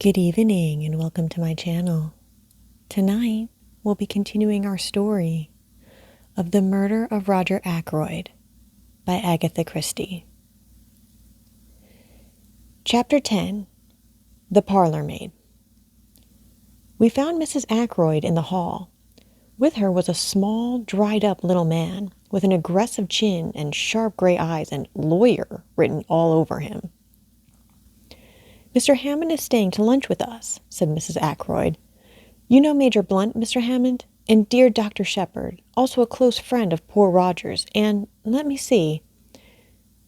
Good evening and welcome to my channel. Tonight, we'll be continuing our story of The Murder of Roger Ackroyd by Agatha Christie. Chapter 10, The Parlor Maid. We found Mrs. Ackroyd in the hall. With her was a small, dried-up little man with an aggressive chin and sharp gray eyes and "lawyer" written all over him. "Mr. Hammond is staying to lunch with us," said Mrs. Ackroyd. "You know Major Blunt, Mr. Hammond, and dear Dr. Shepherd, also a close friend of poor Roger's, and, let me see—"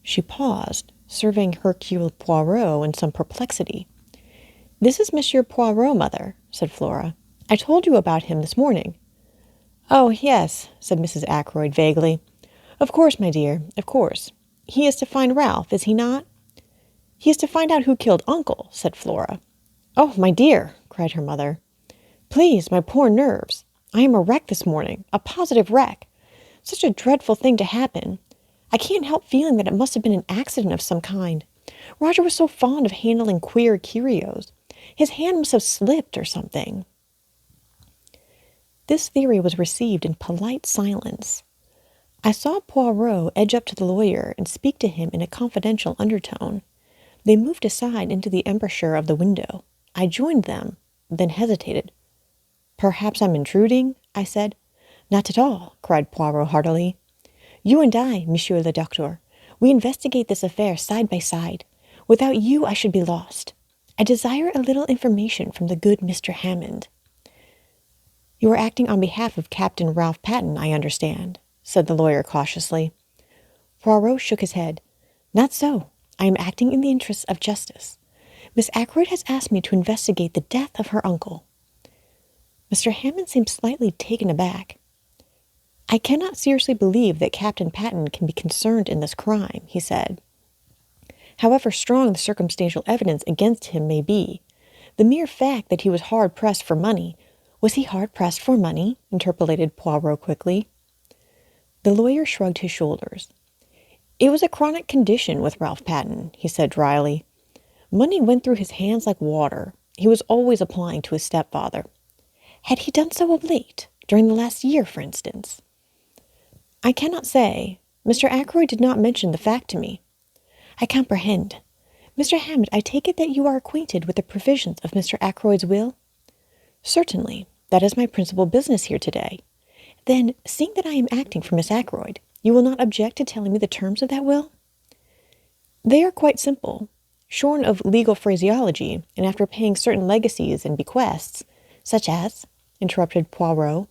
She paused, surveying Hercule Poirot in some perplexity. "This is Monsieur Poirot, mother," said Flora. "I told you about him this morning." "Oh, yes," said Mrs. Ackroyd vaguely. "Of course, my dear, of course. He is to find Ralph, is he not?" "He is to find out who killed Uncle," said Flora. "Oh, my dear!" cried her mother. "Please, my poor nerves. I am a wreck this morning, a positive wreck. Such a dreadful thing to happen. I can't help feeling that it must have been an accident of some kind. Roger was so fond of handling queer curios. His hand must have slipped or something." This theory was received in polite silence. I saw Poirot edge up to the lawyer and speak to him in a confidential undertone. They moved aside into the embrasure of the window. I joined them, then hesitated. "Perhaps I'm intruding?" I said. "Not at all," cried Poirot heartily. "You and I, Monsieur le Docteur, we investigate this affair side by side. Without you I should be lost. I desire a little information from the good Mr. Hammond." "You are acting on behalf of Captain Ralph Patten, I understand," said the lawyer cautiously. Poirot shook his head. "Not so. I am acting in the interests of justice. Miss Ackroyd has asked me to investigate the death of her uncle." Mr. Hammond seemed slightly taken aback. "I cannot seriously believe that Captain Patten can be concerned in this crime," he said. "However strong the circumstantial evidence against him may be, the mere fact that he was hard-pressed for money—" "Was he hard-pressed for money?" interpolated Poirot quickly. The lawyer shrugged his shoulders. "It was a chronic condition with Ralph Patten," he said dryly. "Money went through his hands like water. He was always applying to his stepfather." "Had he done so of late? During the last year, for instance?" "I cannot say. Mr. Ackroyd did not mention the fact to me." "I comprehend. Mr. Hammond, I take it that you are acquainted with the provisions of Mr. Ackroyd's will?" "Certainly. That is my principal business here today." "Then, seeing that I am acting for Miss Ackroyd, you will not object to telling me the terms of that will?" "They are quite simple. Shorn of legal phraseology, and after paying certain legacies and bequests—" "Such as?" interrupted Poirot.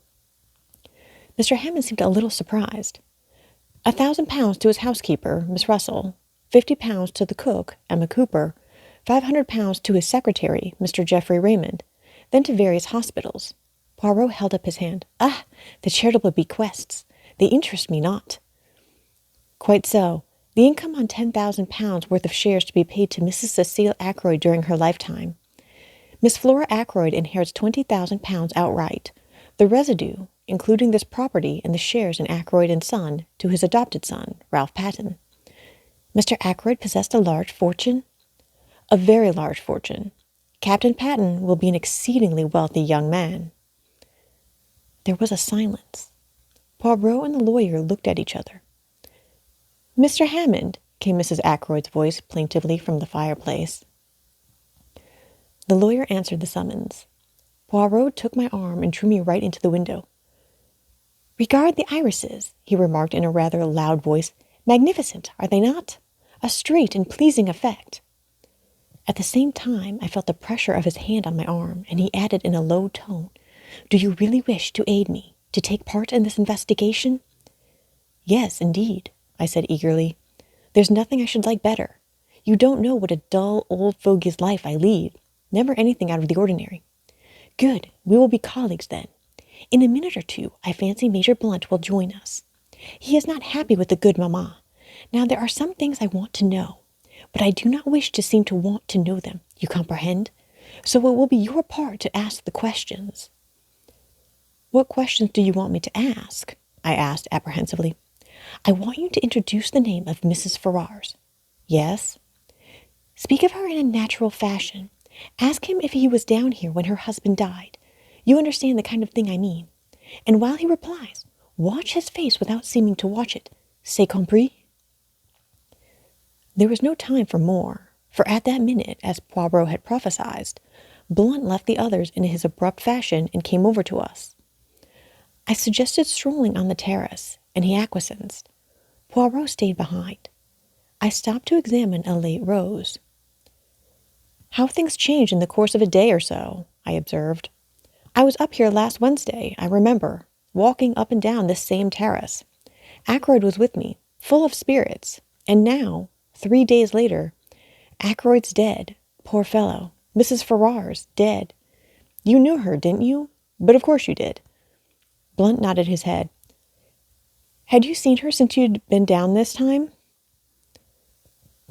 Mr. Hammond seemed a little surprised. £1,000 to his housekeeper, Miss Russell, £50 to the cook, Emma Cooper, £500 to his secretary, Mr. Geoffrey Raymond, then to various hospitals. Poirot held up his hand. "Ah, the charitable bequests! They interest me not." "Quite so. The income on £10,000 worth of shares to be paid to Mrs. Cecile Ackroyd during her lifetime. Miss Flora Ackroyd inherits £20,000 outright. The residue, including this property and the shares in Ackroyd and Son, to his adopted son, Ralph Patten." "Mr. Ackroyd possessed a large fortune?" "A very large fortune. Captain Patten will be an exceedingly wealthy young man." There was a silence. Poirot and the lawyer looked at each other. "Mr. Hammond," came Mrs. Ackroyd's voice plaintively from the fireplace. The lawyer answered the summons. Poirot took my arm and drew me right into the window. "Regard the irises," he remarked in a rather loud voice. "Magnificent, are they not? A straight and pleasing effect." At the same time, I felt the pressure of his hand on my arm, and he added in a low tone, "Do you really wish to aid me, to take part in this investigation?" "Yes, indeed," I said eagerly. "There's nothing I should like better. You don't know what a dull, old fogey's life I lead. Never anything out of the ordinary." "Good. We will be colleagues then. In a minute or two, I fancy Major Blunt will join us. He is not happy with the good mamma. Now, there are some things I want to know, but I do not wish to seem to want to know them. You comprehend? So it will be your part to ask the questions." "What questions do you want me to ask?" I asked apprehensively. "I want you to introduce the name of Mrs. Ferrars." "Yes?" "Speak of her in a natural fashion. Ask him if he was down here when her husband died. You understand the kind of thing I mean. And while he replies, watch his face without seeming to watch it. C'est compris?" There was no time for more, for at that minute, as Poirot had prophesied, Blunt left the others in his abrupt fashion and came over to us. I suggested strolling on the terrace, and he acquiesced. Poirot stayed behind. I stopped to examine a late rose. "How things change in the course of a day or so," I observed. "I was up here last Wednesday, I remember, walking up and down this same terrace. Ackroyd was with me, full of spirits, and now, 3 days later, Ackroyd's dead, poor fellow. Mrs. Ferrars, dead. You knew her, didn't you? But of course you did." Blunt nodded his head. "Had you seen her since you'd been down this time?"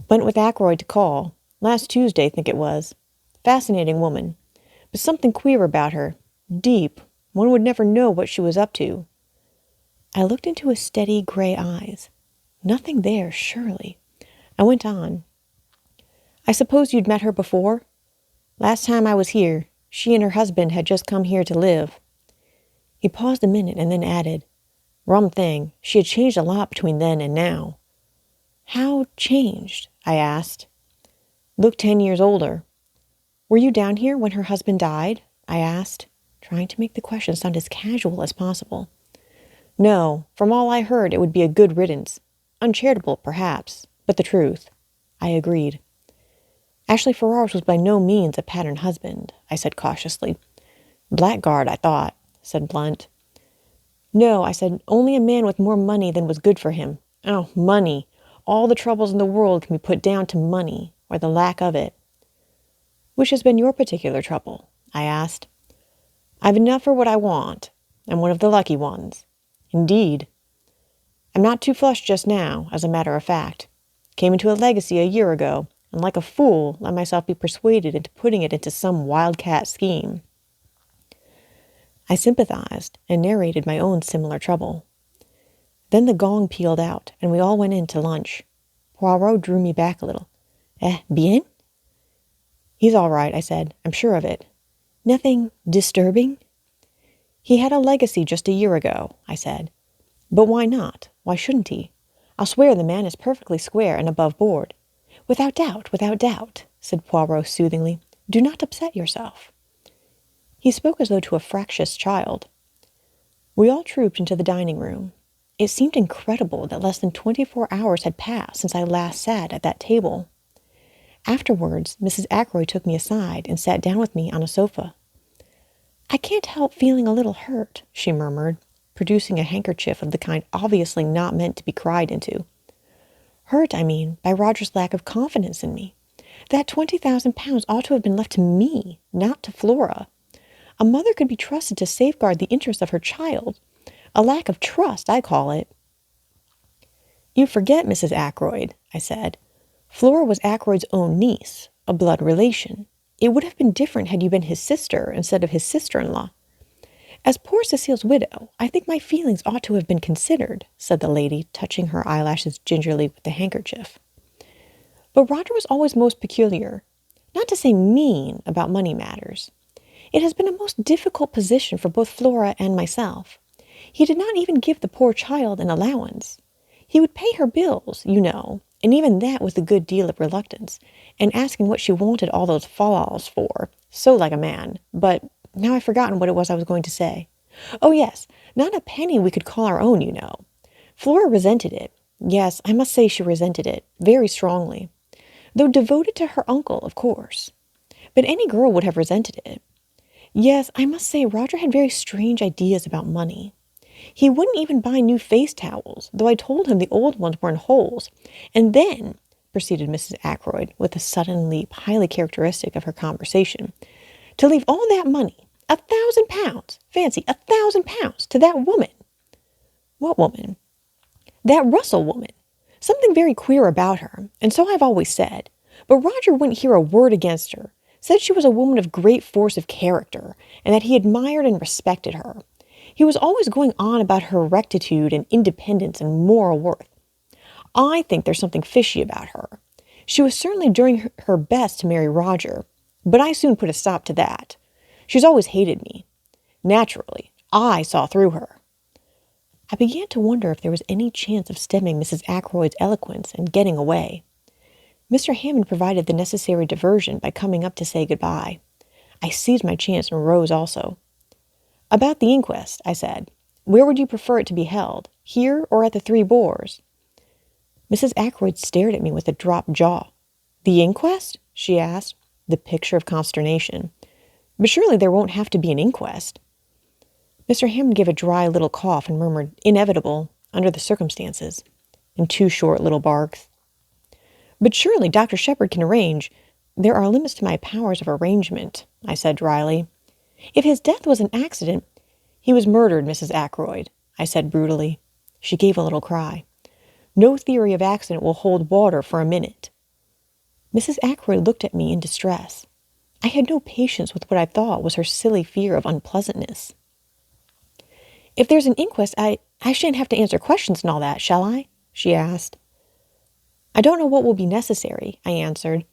"Went with Ackroyd to call. Last Tuesday, I think it was. Fascinating woman. But something queer about her. Deep. One would never know what she was up to." I looked into his steady gray eyes. Nothing there, surely. I went on. "I suppose you'd met her before? Last time I was here, she and her husband had just come here to live." He paused a minute and then added, "Rum thing, she had changed a lot between then and now." "How changed?" I asked. "Looked 10 years older." "Were you down here when her husband died?" I asked, trying to make the question sound as casual as possible. "No, from all I heard it would be a good riddance. Uncharitable, perhaps, but the truth." I agreed. "Ashley Ferrars was by no means a pattern husband," I said cautiously. "Blackguard, I thought," said Blunt. "No," I said, "only a man with more money than was good for him. Oh, money! All the troubles in the world can be put down to money, or the lack of it." "Which has been your particular trouble?" I asked. "I've enough for what I want. I'm one of the lucky ones. Indeed. I'm not too flush just now, as a matter of fact. Came into a legacy a year ago, and like a fool let myself be persuaded into putting it into some wildcat scheme." I sympathized and narrated my own similar trouble. Then the gong pealed out, and we all went in to lunch. Poirot drew me back a little. Bien?" "He's all right," I said. "I'm sure of it." "Nothing disturbing?" "He had a legacy just a year ago," I said. "But why not? Why shouldn't he? I'll swear the man is perfectly square and above board." Without doubt," said Poirot soothingly. "Do not upset yourself." He spoke as though to a fractious child. We all trooped into the dining room. It seemed incredible that less than 24 hours had passed since I last sat at that table. Afterwards, Mrs. Ackroyd took me aside and sat down with me on a sofa. "I can't help feeling a little hurt," she murmured, producing a handkerchief of the kind obviously not meant to be cried into. "Hurt, I mean, by Roger's lack of confidence in me. That £20,000 ought to have been left to me, not to Flora. A mother could be trusted to safeguard the interests of her child. A lack of trust, I call it." "You forget, Mrs. Ackroyd," I said. "Flora was Ackroyd's own niece, a blood relation. It would have been different had you been his sister instead of his sister-in-law." "As poor Cecile's widow, I think my feelings ought to have been considered," said the lady, touching her eyelashes gingerly with the handkerchief. "But Roger was always most peculiar, not to say mean, about money matters. It has been a most difficult position for both Flora and myself. He did not even give the poor child an allowance. He would pay her bills, you know, and even that with a good deal of reluctance, and asking what she wanted all those fal-lals for, so like a man. But now I've forgotten what it was I was going to say. Oh, yes, not a penny we could call our own, you know. Flora resented it. Yes, I must say she resented it, very strongly. Though devoted to her uncle, of course. But any girl would have resented it. Yes, I must say Roger had very strange ideas about money. He wouldn't even buy new face towels, though I told him the old ones were in holes. And then," proceeded Mrs. Ackroyd, with a sudden leap highly characteristic of her conversation, "to leave all that money, £1,000, fancy, £1,000, to that woman." "What woman?" "That Russell woman. Something very queer about her, and so I've always said. But Roger wouldn't hear a word against her. Said she was a woman of great force of character, and that he admired and respected her. He was always going on about her rectitude and independence and moral worth. I think there's something fishy about her. She was certainly doing her best to marry Roger, But I soon put a stop to that. She's always hated me. Naturally, I saw through her. I began to wonder if there was any chance of stemming Mrs. Ackroyd's eloquence and getting away. Mr. Hammond provided the necessary diversion by coming up to say goodbye. I seized my chance and rose also. About the inquest, I said. Where would you prefer it to be held, here or at the Three Boars? Mrs. Ackroyd stared at me with a dropped jaw. The inquest? She asked, the picture of consternation. But surely there won't have to be an inquest. Mr. Hammond gave a dry little cough and murmured, inevitable, under the circumstances, in two short little barks. But surely Dr. Shepherd can arrange. There are limits to my powers of arrangement, I said dryly. If his death was an accident, he was murdered, Mrs. Ackroyd, I said brutally. She gave a little cry. No theory of accident will hold water for a minute. Mrs. Ackroyd looked at me in distress. I had no patience with what I thought was her silly fear of unpleasantness. If there's an inquest, I shan't have to answer questions and all that, shall I? She asked. I don't know what will be necessary, I answered.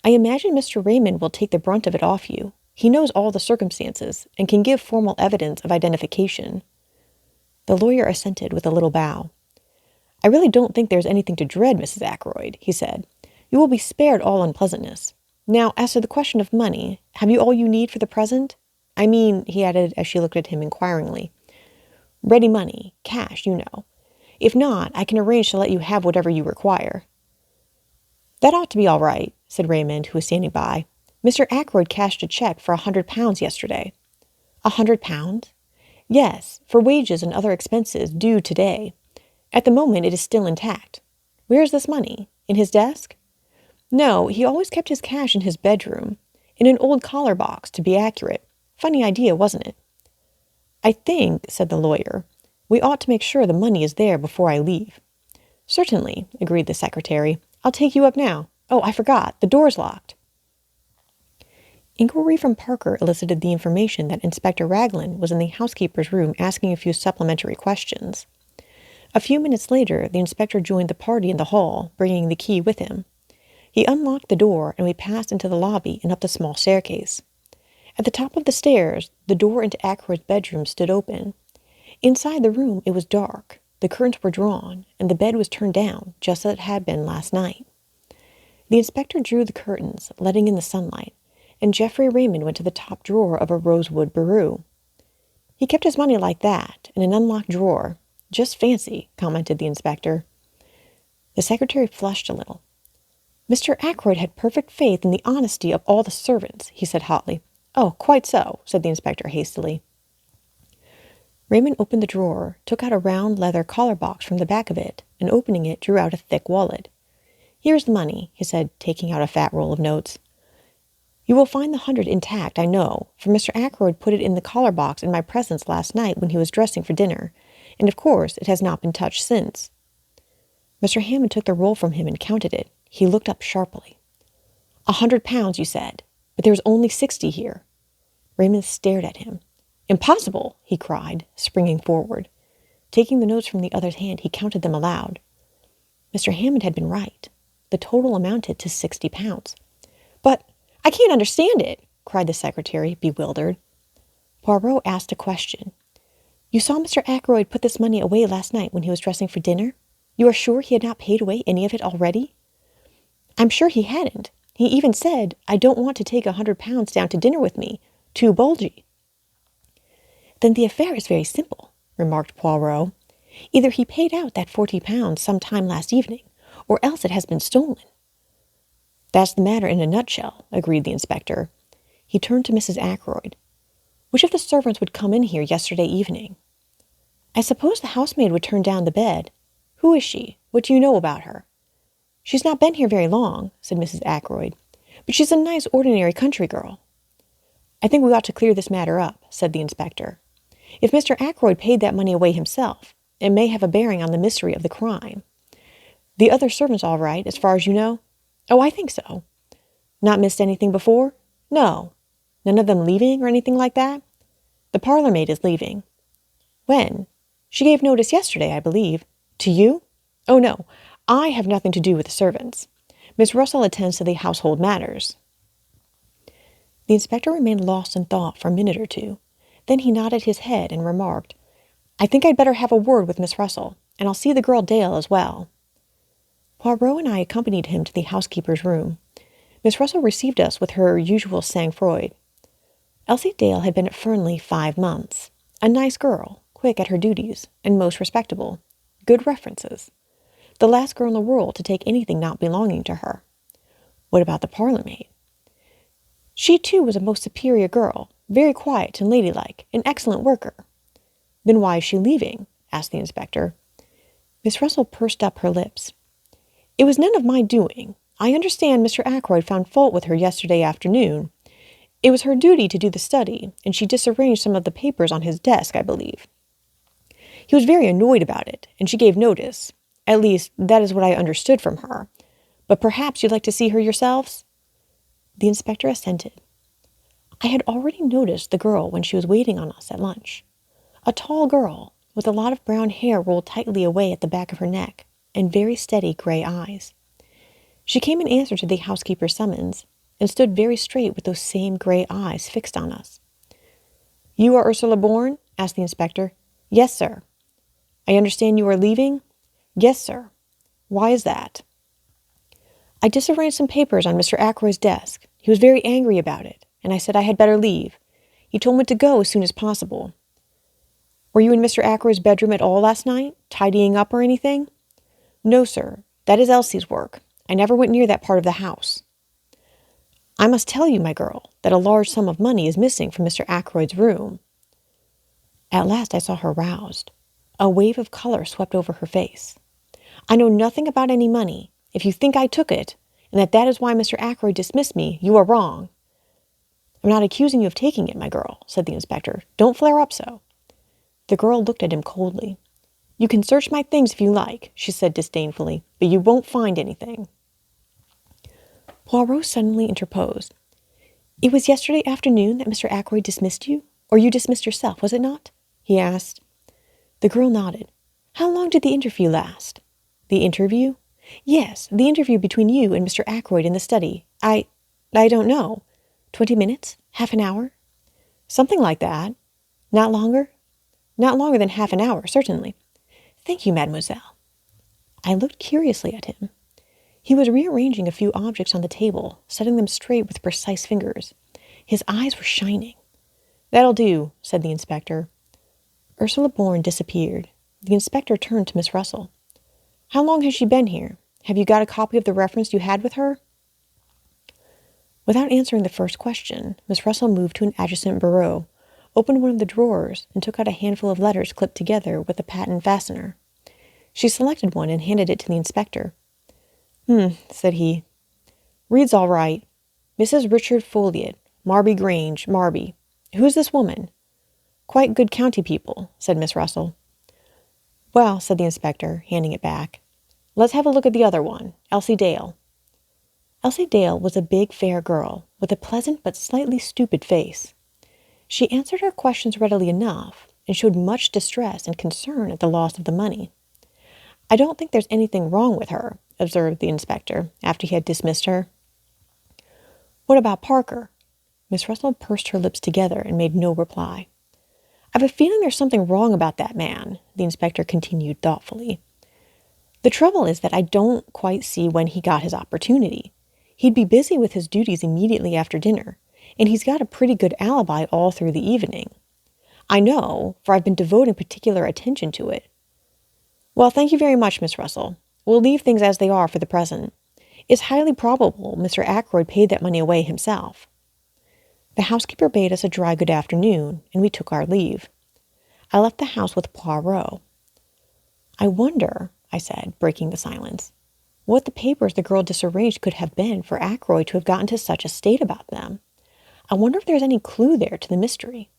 I imagine Mr. Raymond will take the brunt of it off you. He knows all the circumstances and can give formal evidence of identification. The lawyer assented with a little bow. I really don't think there's anything to dread, Mrs. Ackroyd, he said. You will be spared all unpleasantness. Now, as to the question of money, have you all you need for the present? I mean, he added as she looked at him inquiringly. Ready money, cash, you know. If not, I can arrange to let you have whatever you require. That ought to be all right, said Raymond, who was standing by. Mr. Ackroyd cashed a check for £100 yesterday. £100? Yes, for wages and other expenses due today. At the moment it is still intact. Where is this money? In his desk? No, he always kept his cash in his bedroom. In an old collar box, to be accurate. Funny idea, wasn't it? I think, said the lawyer, we ought to make sure the money is there before I leave. Certainly, agreed the secretary. I'll take you up now. Oh, I forgot. The door's locked. Inquiry from Parker elicited the information that Inspector Raglan was in the housekeeper's room asking a few supplementary questions. A few minutes later, the inspector joined the party in the hall, bringing the key with him. He unlocked the door, and we passed into the lobby and up the small staircase. At the top of the stairs, the door into Ackroyd's bedroom stood open. Inside the room it was dark, the curtains were drawn, and the bed was turned down, just as it had been last night. The inspector drew the curtains, letting in the sunlight, and Geoffrey Raymond went to the top drawer of a rosewood bureau. He kept his money like that, in an unlocked drawer. Just fancy, commented the inspector. The secretary flushed a little. Mr. Ackroyd had perfect faith in the honesty of all the servants, he said hotly. Oh, quite so, said the inspector hastily. Raymond opened the drawer, took out a round leather collar box from the back of it, and opening it, drew out a thick wallet. Here's the money, he said, taking out a fat roll of notes. You will find the 100 intact, I know, for Mr. Ackroyd put it in the collar box in my presence last night when he was dressing for dinner, and of course it has not been touched since. Mr. Hammond took the roll from him and counted it. He looked up sharply. £100, you said, but there is only 60 here. Raymond stared at him. Impossible, he cried, springing forward. Taking the notes from the other's hand, he counted them aloud. Mr. Hammond had been right. The total amounted to £60. But I can't understand it, cried the secretary, bewildered. Poirot asked a question. You saw Mr. Ackroyd put this money away last night when he was dressing for dinner? You are sure he had not paid away any of it already? I'm sure he hadn't. He even said, I don't want to take £100 down to dinner with me. Too bulgy. Then the affair is very simple, remarked Poirot. Either he paid out that £40 some time last evening, or else it has been stolen. That's the matter in a nutshell, agreed the inspector. He turned to Mrs. Ackroyd. Which of the servants would come in here yesterday evening? I suppose the housemaid would turn down the bed. Who is she? What do you know about her? She's not been here very long, said Mrs. Ackroyd, but she's a nice ordinary country girl. I think we ought to clear this matter up, said the inspector. If Mr. Ackroyd paid that money away himself, it may have a bearing on the mystery of the crime. The other servants all right, as far as you know? Oh, I think so. Not missed anything before? No. None of them leaving or anything like that? The parlor maid is leaving. When? She gave notice yesterday, I believe. To you? Oh, no. I have nothing to do with the servants. Miss Russell attends to the household matters. The inspector remained lost in thought for a minute or two. Then he nodded his head and remarked, "I think I'd better have a word with Miss Russell, and I'll see the girl Dale as well." Poirot and I accompanied him to the housekeeper's room. Miss Russell received us with her usual sang-froid. Elsie Dale had been at Fernley 5 months. A nice girl, quick at her duties, and most respectable. Good references. The last girl in the world to take anything not belonging to her. What about the parlour-maid? She, too, was a most superior girl, very quiet and ladylike, an excellent worker. Then why is she leaving? Asked the inspector. Miss Russell pursed up her lips. It was none of my doing. I understand Mr. Ackroyd found fault with her yesterday afternoon. It was her duty to do the study, and she disarranged some of the papers on his desk, I believe. He was very annoyed about it, and she gave notice. At least, that is what I understood from her. But perhaps you'd like to see her yourselves? The inspector assented. I had already noticed the girl when she was waiting on us at lunch. A tall girl, with a lot of brown hair rolled tightly away at the back of her neck, and very steady gray eyes. She came in answer to the housekeeper's summons, and stood very straight with those same gray eyes fixed on us. "You are Ursula Bourne?" asked the inspector. "Yes, sir." "I understand you are leaving?" "Yes, sir." "Why is that?" "I disarranged some papers on Mr. Ackroyd's desk. He was very angry about it, and I said I had better leave. He told me to go as soon as possible." "Were you in Mr. Ackroyd's bedroom at all last night, tidying up or anything?" "No, sir. That is Elsie's work. I never went near that part of the house." "I must tell you, my girl, that a large sum of money is missing from Mr. Ackroyd's room." At last I saw her roused. A wave of color swept over her face. "I know nothing about any money. If you think I took it, and that is why Mr. Ackroyd dismissed me, you are wrong." "I'm not accusing you of taking it, my girl," said the inspector. "Don't flare up so." The girl looked at him coldly. "You can search my things if you like," she said disdainfully, "but you won't find anything." Poirot suddenly interposed. "It was yesterday afternoon that Mr. Ackroyd dismissed you? Or you dismissed yourself, was it not?" he asked. The girl nodded. "How long did the interview last?" "The interview?" "Yes, the interview between you and Mr. Ackroyd in the study. I don't know. 20 minutes? Half an hour?" "Something like that." "Not longer?" "Not longer than half an hour, certainly." "Thank you, mademoiselle." I looked curiously at him. He was rearranging a few objects on the table, setting them straight with precise fingers. His eyes were shining. "That'll do," said the inspector. Ursula Bourne disappeared. The inspector turned to Miss Russell. "How long has she been here? Have you got a copy of the reference you had with her?" Without answering the first question, Miss Russell moved to an adjacent bureau, opened one of the drawers, and took out a handful of letters clipped together with a patent fastener. She selected one and handed it to the inspector. Said he. "Reads all right. Mrs. Richard Folliot, Marby Grange, Marby. Who's this woman?" "Quite good county people," said Miss Russell. "Well," said the inspector, handing it back. "Let's have a look at the other one, Elsie Dale." Elsie Dale was a big, fair girl, with a pleasant but slightly stupid face. She answered her questions readily enough, and showed much distress and concern at the loss of the money. "I don't think there's anything wrong with her," observed the inspector, after he had dismissed her. "What about Parker?" Miss Russell pursed her lips together and made no reply. "I've a feeling there's something wrong about that man," the inspector continued thoughtfully. "The trouble is that I don't quite see when he got his opportunity. He'd be busy with his duties immediately after dinner, and he's got a pretty good alibi all through the evening. I know, for I've been devoting particular attention to it. Well, thank you very much, Miss Russell. We'll leave things as they are for the present. It's highly probable Mr. Ackroyd paid that money away himself." The housekeeper bade us a dry good afternoon, and we took our leave. I left the house with Poirot. "I wonder," I said, breaking the silence, "what the papers the girl disarranged could have been for Ackroyd to have gotten to such a state about them. I wonder if there's any clue there to the mystery."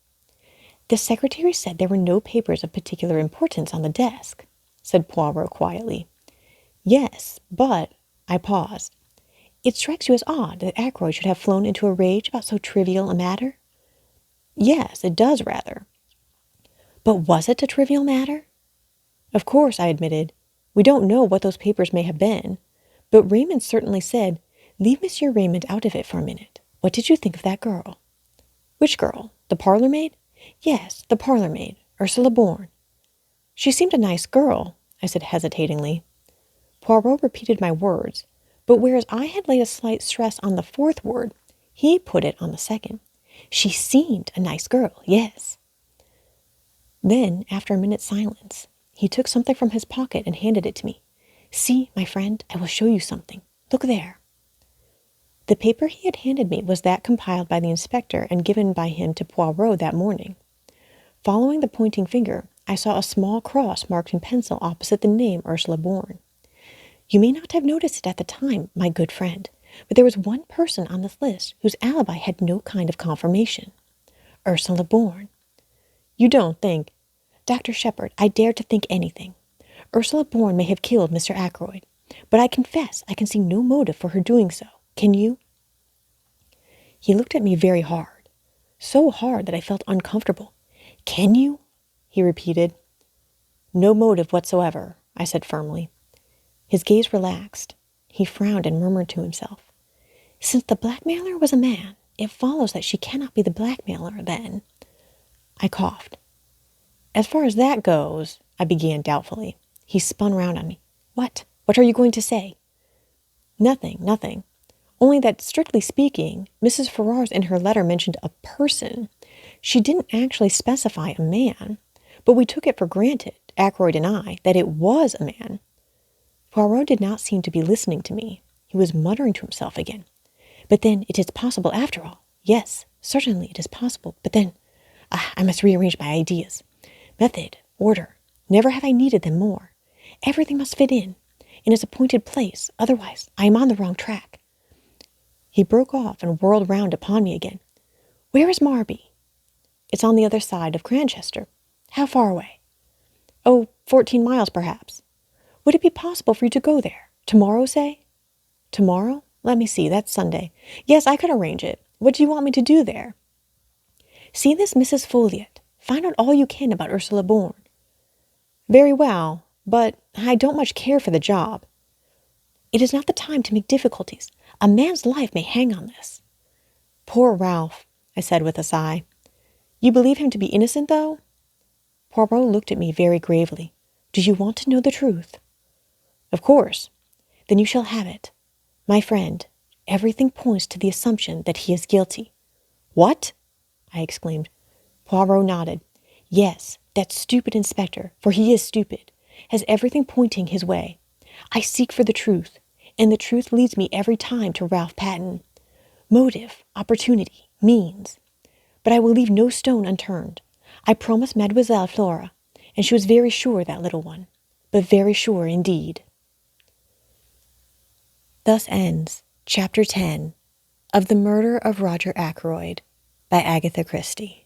"The secretary said there were no papers of particular importance on the desk," said Poirot quietly. "Yes, but—" I paused. "It strikes you as odd that Ackroyd should have flown into a rage about so trivial a matter?" "Yes, it does rather." "But was it a trivial matter?" "Of course," I admitted. "We don't know what those papers may have been. But Raymond certainly said, 'Leave Monsieur Raymond out of it for a minute. What did you think of that girl?" "Which girl? The parlor maid?" "Yes, the parlor maid, Ursula Bourne." "She seemed a nice girl," I said hesitatingly. Poirot repeated my words, but whereas I had laid a slight stress on the fourth word, he put it on the second. "She seemed a nice girl, yes." Then, after a minute's silence, he took something from his pocket and handed it to me. "See, my friend, I will show you something. Look there." The paper he had handed me was that compiled by the inspector and given by him to Poirot that morning. Following the pointing finger, I saw a small cross marked in pencil opposite the name Ursula Bourne. You may not have noticed it at the time, my good friend, but there was one person on this list whose alibi had no kind of confirmation. Ursula Bourne. You don't think... Dr. Shepherd, I dare to think anything. Ursula Bourne may have killed Mr. Ackroyd, but I confess I can see no motive for her doing so. Can you? He looked at me very hard, so hard that I felt uncomfortable. Can you? He repeated. No motive whatsoever, I said firmly. His gaze relaxed. He frowned and murmured to himself. Since the blackmailer was a man, it follows that she cannot be the blackmailer, then. I coughed. As far as that goes, I began doubtfully. He spun round on me. What? What are you going to say? Nothing. Only that, strictly speaking, Mrs. Ferrars in her letter mentioned a person. She didn't actually specify a man, but we took it for granted, Ackroyd and I, that it was a man. Poirot did not seem to be listening to me. He was muttering to himself again. But then it is possible after all. Yes, certainly it is possible. But then, I must rearrange my ideas. Method, order. Never have I needed them more. Everything must fit in its appointed place. Otherwise, I am on the wrong track. He broke off and whirled round upon me again. Where is Marby? It's on the other side of Cranchester. How far away? 14 miles, perhaps. Would it be possible for you to go there? Tomorrow, say? Tomorrow? Let me see, that's Sunday. Yes, I could arrange it. What do you want me to do there? See this Mrs. Folliot. Find out all you can about Ursula Bourne. Very well, but I don't much care for the job. It is not the time to make difficulties. A man's life may hang on this. Poor Ralph, I said with a sigh. You believe him to be innocent, though? Poirot looked at me very gravely. Do you want to know the truth? Of course. Then you shall have it. My friend, everything points to the assumption that he is guilty. What? I exclaimed. Poirot nodded. Yes, that stupid inspector, for he is stupid, has everything pointing his way. I seek for the truth, and the truth leads me every time to Ralph Patten. Motive, opportunity, means. But I will leave no stone unturned. I promised Mademoiselle Flora, and she was very sure, that little one, but very sure indeed. Thus ends Chapter 10 of The Murder of Roger Ackroyd by Agatha Christie.